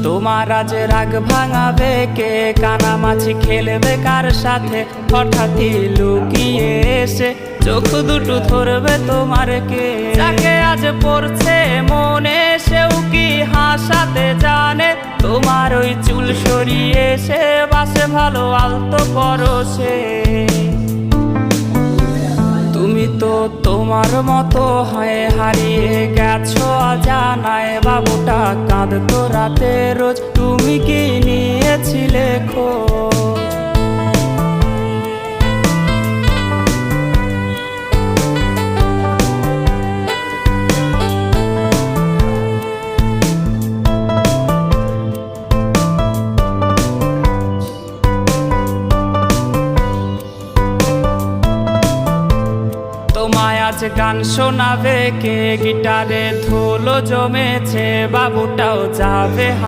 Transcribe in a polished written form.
তোমার আজ রাগ ভাঙাবে কে? কানামাছি খেলবে কার সাথে? হঠাৎই লুকিয়ে এসে চোখ দুটো ধরবে তোমার কে? যাকে আজ পড়ছে মনে সেও কি হাসাতে জানে? তোমার ওই চুল সরিয়ে সে বাসে ভালো আলতো পরশে। তুমি তো তোমার মতো হয়ে হারিয়ে গেছো অজানায়। বাবুটা কাঁদতো রাতে রোজ, তুমি কি নিয়েছিলে খোঁজ? তোমায় আজ গান শোনাবে কে? গিটারে ধুলো জমেছে, বাবুটাও যাবে।